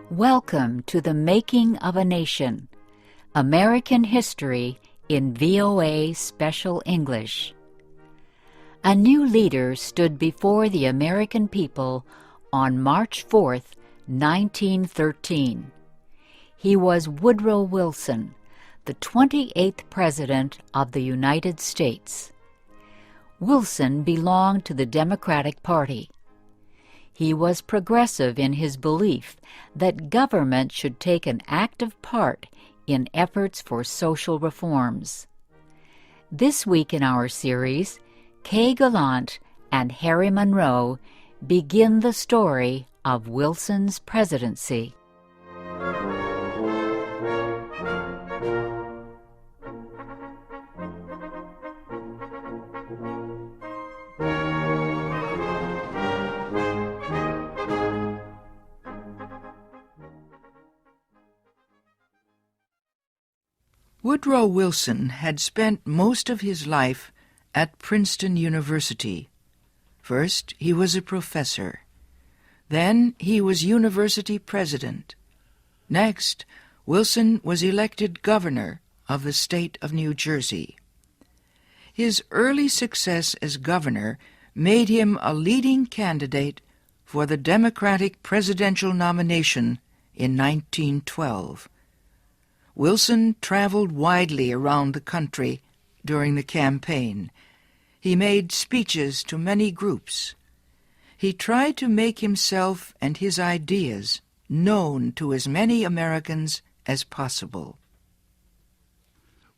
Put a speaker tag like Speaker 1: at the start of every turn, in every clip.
Speaker 1: Welcome to the Making of a Nation, American History in VOA Special English. A new leader stood before the American people on March 4th, 1913. He was Woodrow Wilson, the 28th President of the United States. Wilson belonged to the Democratic Party. He was progressive in his belief that government should take an active part in efforts for social reforms. This week in our series, Kay Gallant and Harry Monroe begin the story of Wilson's presidency.
Speaker 2: Woodrow Wilson had spent most of his life at Princeton University. First, he was a professor. Then he was university president. Next, Wilson was elected governor of the state of New Jersey. His early success as governor made him a leading candidate for the Democratic presidential nomination in 1912. Wilson traveled widely around the country during the campaign. He made speeches to many groups. He tried to make himself and his ideas known to as many Americans as possible.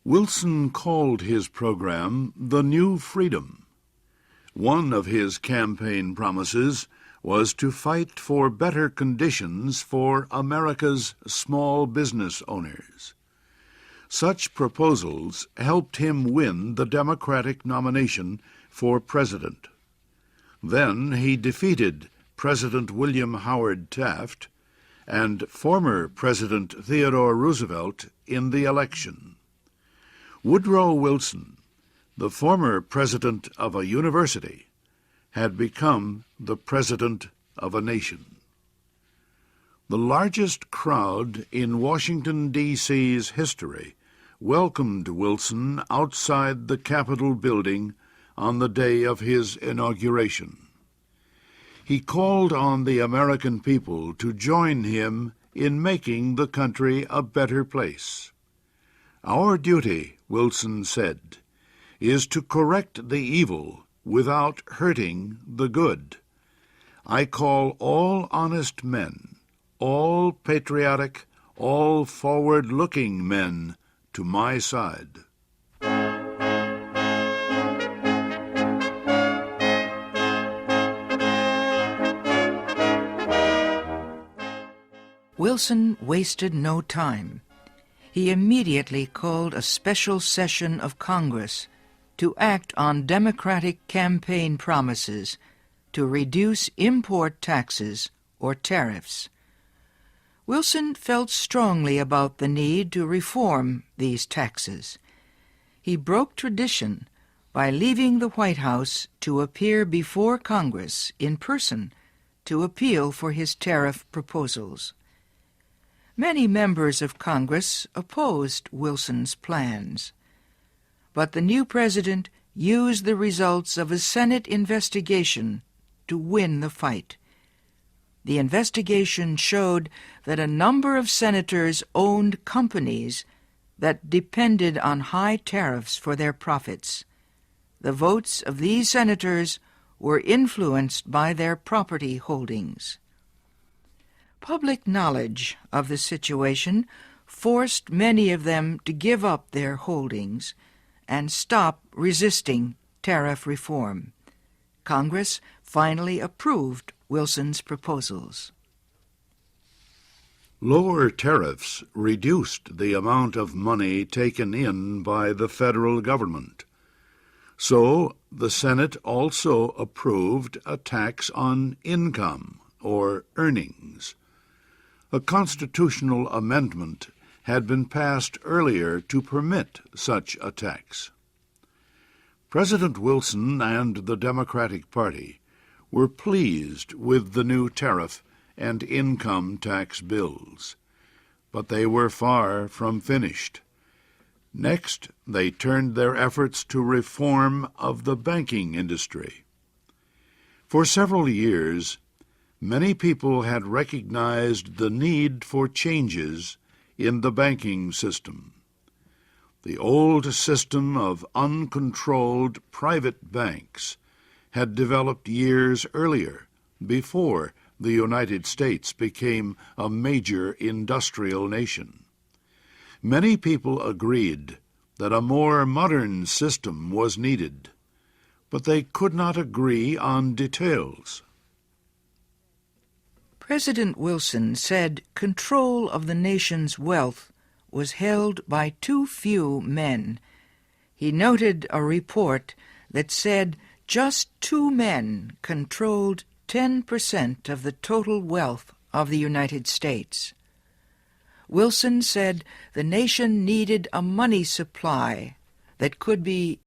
Speaker 3: Wilson called his program the New Freedom. One of his campaign promises was to fight for better conditions for America's small business owners. Such proposals helped him win the Democratic nomination for president. Then he defeated President William Howard Taft and former President Theodore Roosevelt in the election. Woodrow Wilson, the former president of a university, had become the president of a nation. The largest crowd in Washington, D.C.'s history welcomed Wilson outside the Capitol building on the day of his inauguration. He called on the American people to join him in making the country a better place. "Our duty," Wilson said, "is to correct the evil without hurting the good. I call all honest men, all patriotic, all forward-looking men to my side."
Speaker 2: Wilson wasted no time. He immediately called a special session of Congress to act on Democratic campaign promises to reduce import taxes or tariffs. Wilson felt strongly about the need to reform these taxes. He broke tradition by leaving the White House to appear before Congress in person to appeal for his tariff proposals. Many members of Congress opposed Wilson's plans, but the new president used the results of a Senate investigation to win the fight. The investigation showed that a number of senators owned companies that depended on high tariffs for their profits. The votes of these senators were influenced by their property holdings. Public knowledge of the situation forced many of them to give up their holdings and stop resisting tariff reform. Congress finally approved Wilson's proposals.
Speaker 3: Lower tariffs reduced the amount of money taken in by the federal government. So the Senate also approved a tax on income or earnings. A constitutional amendment had been passed earlier to permit such a tax. President Wilson and the Democratic Party were pleased with the new tariff and income tax bills. But they were far from finished. Next, they turned their efforts to reform of the banking industry. For several years, many people had recognized the need for changes in the banking system. The old system of uncontrolled private banks had developed years earlier, before the United States became a major industrial nation. Many people agreed that a more modern system was needed, but they could not agree on details.
Speaker 2: President Wilson said control of the nation's wealth was held by too few men. He noted a report that said just 2 men controlled 10% of the total wealth of the United States. Wilson said the nation needed a money supply that could be